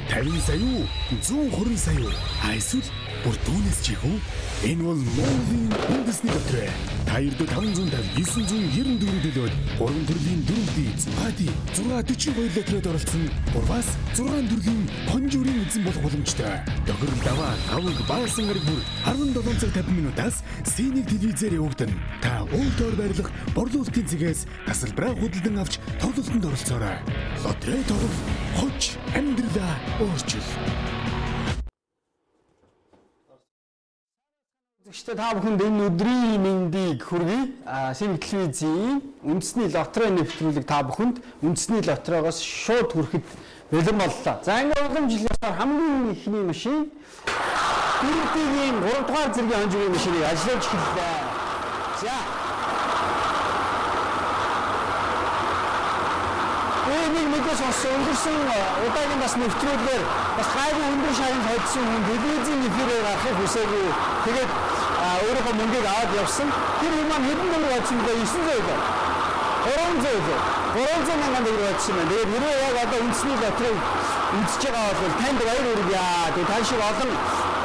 50 сая уу? 120 сая уу? Эсвэл бүр түүнээс ч их үү? Энэ бол Монголын үндэсний дотроо. Та ердөө 550 994 төлөөд 3 төрлийн дөрвөлдий, 642 литрээр оролцсон. Бурвас 6 төрлийн хонжуурын эзэн болох боломжтой. Тохирол даваа аваг баасан гараг бүр 17 цаг 50 минутаас синий телевизээр явагдана. Та өөртөө байрлах борлуулалтын цэгээс тасалбараа худалдан авч тоглолтод оролцоорой. Лотерей тоглох хоч амьдралаа өөрчил. Гэхдээ та бүхэнд энэ өдрийн мэндийг хүргэе. Синий телевизийн үндэсний лотерей нэвтрүүлэг та бүхэнд үндэсний лотерейгоос шууд хүрэхэд бэлэн боллоо. За ингээд уламжлалаар хамгийн ихний машин Дөрөвдүгийн 3 дугаар зэргийн хонжгийн машиныг ажиллаж эхэллээ. За. Энийг мэдээ сонссон өнгөрсөн удаагийн бас нэвтрүүлгээр бас хайрын өндөр шарын хоцсон хүн телевизийн эфирээр гарахыг хүсээгүй. Тэгээд өөрийнхөө мөнгийг аваад явсан. Тэр юм хэдэн төгрөг авсан бэ? 900 үү? 300 мянган төгрөг авсан байна. Тэгээд хэрвээ яг одоо үндэсний лотерей үзэж байгаа бол танд баяр хүргье. Тэгээд тань шиг олон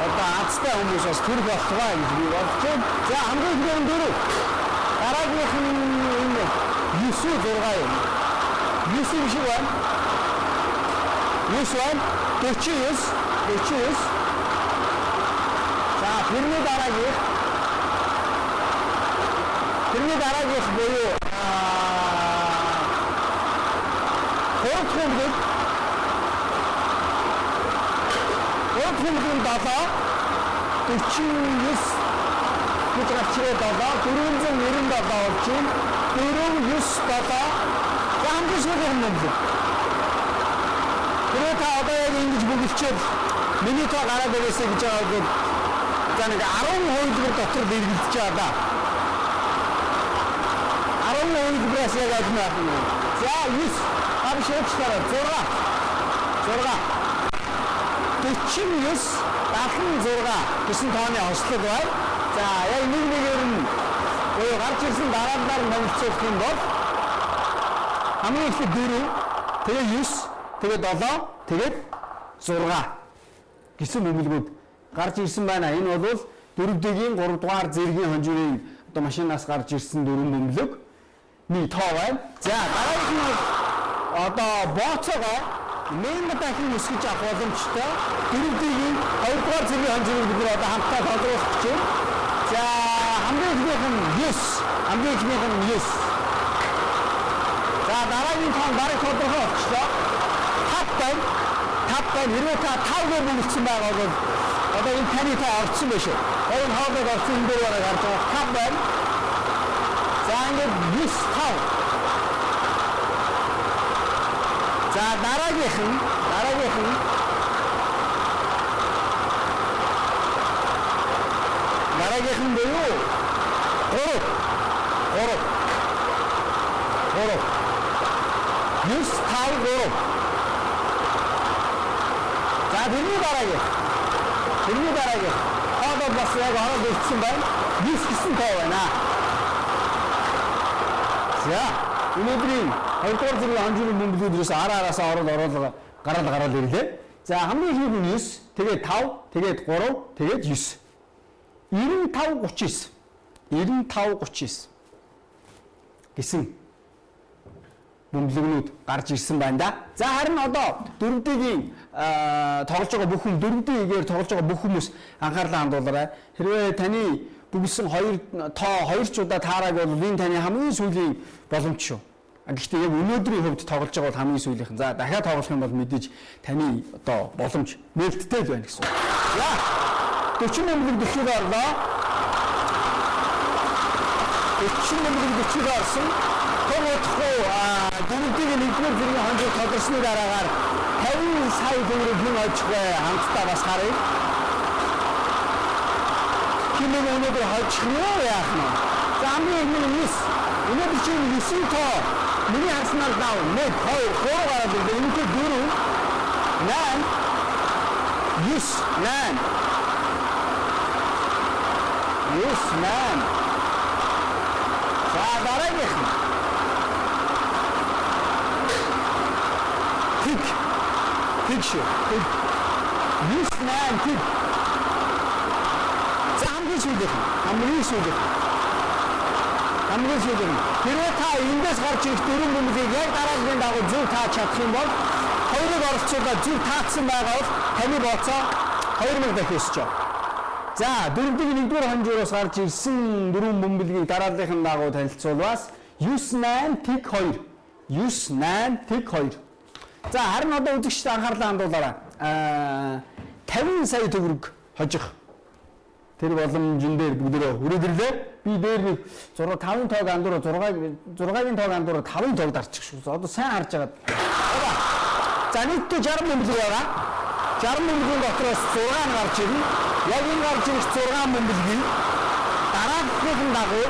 одоо азтай хүмүүс бас төрөх болтугай гэж би бодож байна. За хамгийн ихний дөрөв. Дараагийнх нь энэ 9-6 юм. 9 шиг байна. 9 байна. 49. За тэрний дараагийнх буюу 3 49 гэж гарчирээ 497 болж байна. 497 хамгийн сүүлийн юм байна. Тэгээд та одоо яг ингэж бүгдчихэд миний тоо гараад байгаасаа гэж байгаа бол за нэг 10% дотор дэргэлдэж байгаа да. 10% яг ажим яах юм. За 9 ам шийдчихлээ 6 49 гэсэн тооны ослог байна. За яг нэгээр нь гарч ирсэн дараалал нэмэгдэх юм бол хамгийн их 4, тэгээ 9, тэгээ 7, тэгээд 6 гэсэн нэмэлгүүд гарч ирсэн байна. Энэ бол дөрөвдөгийн 3 дугаар зэргийн хонжирын одоо машинаас гарч ирсэн дөрвөн нэмэлэг нэг тоо байна. За дараагийнх нь одоо бооцоогоо мен дахин өсгөж авах боломжтой. Дөрөвдөгийн 2 дугаар зэргийн хонжирыг бид одоо хамтдаа тодруулах гэж байна. За хамгийн ихнийх нь 9. За дараагийн тоон бараг тодорхой болчихлоо. 5 байна. Хэрвээ та 5 гээр бүрдсэн байгаа бол одоо энэ таны та орцсон байх шүү. Энэ хоолойг орцсон энэ дөрөөр гарч байгаа 5 байна. За ингээд 9 5. За дараагийнх нь буюу 3. 9-5-3. За тэрний дараагийн одоо бас яг ороод ирсэн байна. 9 гэсэн тоо байна. За өнөөдрийн 2 дугаар зэргийн хонжирын бөмбөлүүдээс араасаа гараад ирлээ. За хамгийн ихнийх нь 9, тэгээд 5, тэгээд 3, тэгээд 9. 95-39 гэсэн бөмбөлгнүүд гарч ирсэн байна да. За харин одоо дөрөвдөгийн тоглож байгаа бүх хүмүүс дөрөвдөгийгээр тоглож байгаа бүх хүмүүс анхаарлаа хандуулаарай. Хэрвээ таны бүгсэн 2 ч удаа таараг бол энэ таны хамгийн сүүлийн боломж шүү. Гэхдээ яг өнөөдрийн хувьд тоглож байгаа бол хамгийн сүүлийнхэн. За дахиад тоглох юм бол мэдээж таны одоо боломж нээлттэй л байна гэсэн. За 40 нэмэлт 40 орлоо. 40 нэмэлт 40 орсон. Тогтхоо дөрөвдөгийн 1-р зэргийн хонжиг тодорсны дараагаар 50 сая төгрөг хэн очихгүй хамтдаа бас харъя. Хинэн өнөөдөр хожих нь яах нь. За хамгийн ихний 9. Өнөөдөр чинь 9 тоо. Миний харснаар дав 1 2 3 гараад ирдэг. Энэ 4 9 За дараагийнх нь. тэгш. 9 8 тэг. За хамгийн сүүлийнх нь. Хэрвээ та эндээс гарч ирэх дөрвөн бөмбөлийг яг дараагийн дагуу зөв тааж чадах юм бол хоёрыг оролцуулаад зөв таацсан байгаа бол таны бооцоо 2000 дахин өсөж байгаа. За дөрөвдөг нэгдүгээр хонжуураас гарч ирсэн дөрвөн бөмбөлгийг дараагийн дагуу танилцуулбаас 9 8 тэг 2. 9 8 тэг 2. За харин одоо үзэгчдээ анхаарлаа хандуулаарай. 50 сая төгрөг хожих. Тэр боломжн дээр бүгдөө хүрээрлээ. Би дээр нэг 5 тоог андуур 6-гийн тоог андуур 5-ын тоог дарчих шүү. Одоо сайн харж байгаа. За нийтдээ 60 бөмбөлөг байгаа. 60 бөмбөлийн дотроос 6 нь гарч ирнэ. Яг энэ гарч ирэх 6 бөмбөлгийг дараагийн дагуу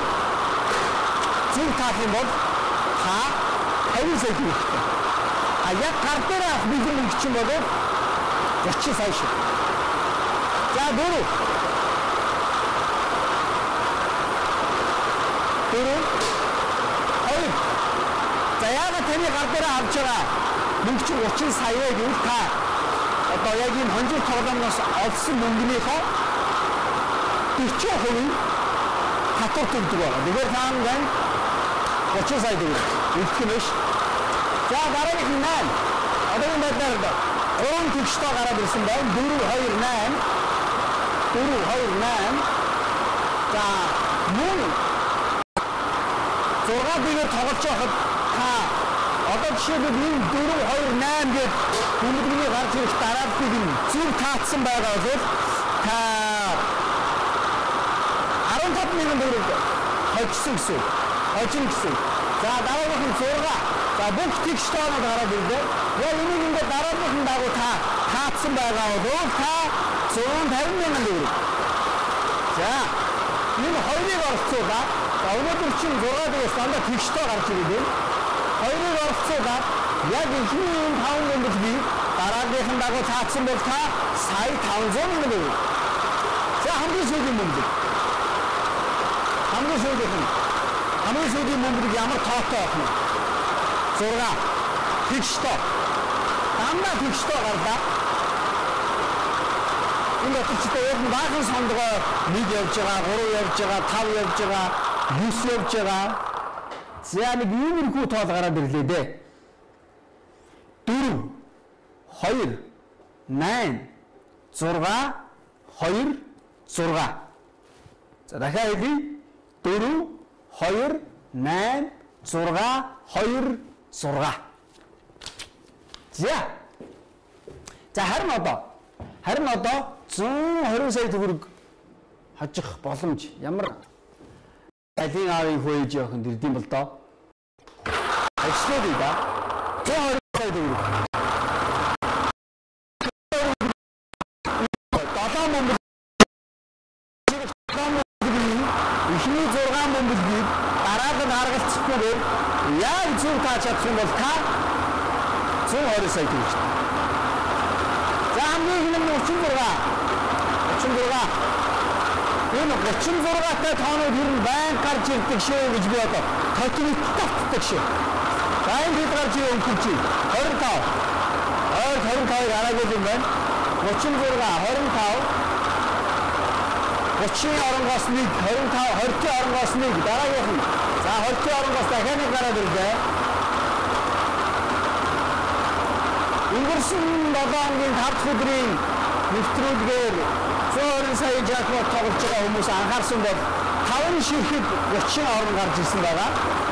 зөв таах юм бол та 50 сая төгрөгтэй. А яг гар дээр авах бэлэн мөнгө чинь бол 30 сая шүү. За дөрөв. Хоёр. За яагаад таны гар дээр авч байгаа мөнгө чинь 30 сая гэвэл та одоо яг энэ хонжил тоглоомноос олсон мөнгөнийхөө 40% татвар төлдөг байгаа. Тэгэхээр та энэ 30 сая төгрөг үлдэх юм биш. За дараагийн 8. Одоогийн байдлаар 3 төгсдөө гараад ирсэн байна. 4 2 8. 4 2 8. За мөн 6 бигээр тоглож байхад та одоо жишээлбэл энэ 4 2 8 гээд бөмбөлгийн гарч ирэх дарааллыг зөв таацсан байгаа бол та 15,000 төгрөг хожсон гэсэн. Хожин гэсэн. За дараагийн 6. За бүх тэгш тоонод гараад ирлээ. Яг энийг ингээд дараагийн дагуу та таацсан байгаа бол та 150,000 төгрөг. За энэ хоёрыг оролцуулаад өнөөдөр чинь 6 дээс дандаа тэгштэй гарч ирээд хоёрыг оролцуулаад яг ихний 5 бөмбөлгийг дараагийн дагуу таацсан бол та сая 500,000 төгрөг. За хамгийн сүүлийн бөмбөлөг. Хамгийн сүүлийн бөмбөлөг ямар тоотой байх нь? 6 тэгштэй. Дандаа тэгштэй гарлаа. Энэ өчигдөр яг баахан сондгоо 1 явж байгаа, 3 явж байгаа, 5 явж байгаа, 9 явж байгаа. За нэг иймэрхүү тоол гараад ирлээ дээ. 4 2 8 6 2 6. За дахиад хэлье. 4 2 8 6 2 6. За харин одоо 120 сая төгрөг хожих боломж ямар алийн аавын хөөж явах нь ирдэм бол доо. Ажлууд да. 120 сая төгрөг. 7 бөмбөг. Ихний 6 бөмбөлгийг дараагийн харгалцахгүйгээр яг зөв тааж чадах юм бол та 120 сая төгрөг. За хамгийн их нь 36. Энэ 36-тай тоонууд ер нь байнга гарч ирдэг шүү гэж би одоо тоталит татдаг шүү. Байнга гарч ирэх юм 25. 25-ыг хараагүй юм байна. 36 25 30-ийн оронгоос 1 25 20-ийн оронгоос 1 дараагийнх нь. За 20-ийн оронгоос дахиад нэг гараад ирлээ. Өнгөрсөн 7 хоногийн 5 дахь өдрийн нэвтрүүлгээр 120 сая жакпот тоглож байгаа хүмүүс анхаарсан бол 5 ширхэг 30 орон гарч ирсэн байгаа.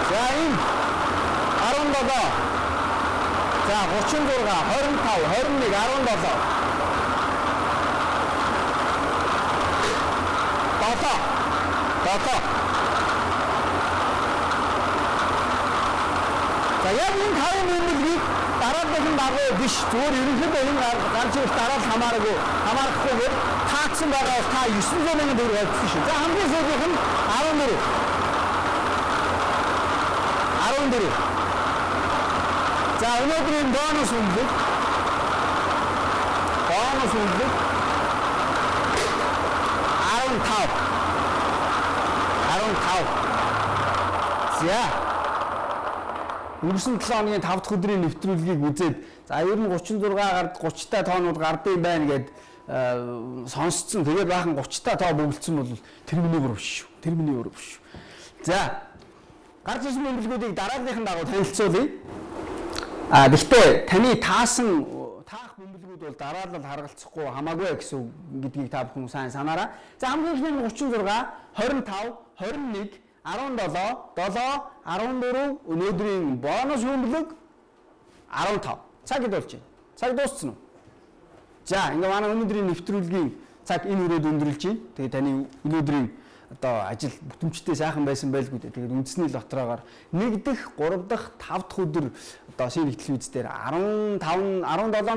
За энэ 17. За 36 25 21 17. Бата. За яг энэ 5 бөмбөлгийг дараагийн дагуу биш зүгээр ерөнхийдөө энэ гарч ирэх дараа хамаарахгүйгээр таацсан байгаа бол та 900,000 төгрөг олсон шүү. За хамгийн сүүлийнх нь 14. За өнөөдрийн бонус бөмбөг 15. За өнгөрсөн 7 хоногийн 5 дахь өдрийн нэвтрүүлгийг үзээд за ер нь 36-аар 30-та тоонууд гардыг байна гэд сонсцсон. Тэгээд баахан 30-та тоо бөглөсөн бол тэр миний өөр биш шүү. Тэр миний өөр биш шүү. За гарч ирсэн бөмбөлгүүдийг дараагийн дагуу танилцуулъя. Гэхдээ таны таах бөмбөлгүүд бол дараалал харгалцахгүй хамаагүй гэсэн гэдгийг та бүхэн сайн санаарай. За хамгийн ихний 36, 25, 21, 17, 7, 14 өнөөдрийн бонус бөмбөлөг 15. Цаг идүүлж байна. Цаг дууссан уу? За ингээ манай өнөөдрийн нэвтрүүлгийн цаг энэ үрээд өндөрлж байна. Тэгээ таны өнөөдрийн одоо ажил бүтэмжтэй сайхан байсан байлгүй дээ. Тэгээд үндэсний лотрогоор 1 дахь, 3 дахь, 5 дахь өдөр одоо шинэ телевиз дээр 17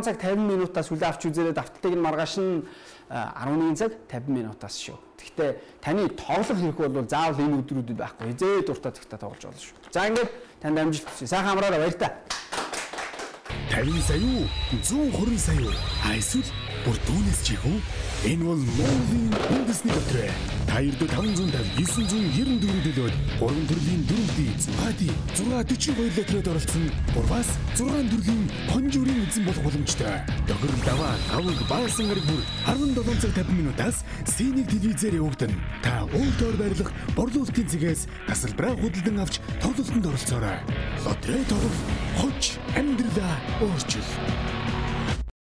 цаг 50 минутаас хүлээ авч үзээрэй. Давталтыг нь маргааш нь 11 цаг 50 минутаас шүү. Гэхдээ таны тоглох хэрэг бол заавал энэ өдрүүдэд байхгүй. Хизээ дуртай цагтаа тоглож болно шүү. За ингээд танд амжилт хүсье. Сайхан амраарай, баяр та. 50 сая уу? 120 сая уу? Эсвэл бүр түүнээс ч их үү? Энэ бол Монголын үндэсний дотроо. Та ирдэ 550 994 төлөөд 3 төрлийн дөрөвдий хади 642 литрээр оролцсон. Бургаас 6 төрлийн хонжуурын эзэн болох боломжтой. Дохирол даваа аваг баасан гараг бүр 17 цаг 50 минутаас синий телевизээр явагдана. Та өөртөө байрлах борлуулалтын цэгээс тасалбараа худалдан авч тоглолтод оролцоорой. Лотерей тоглох хоч амьдралаа өөрчил.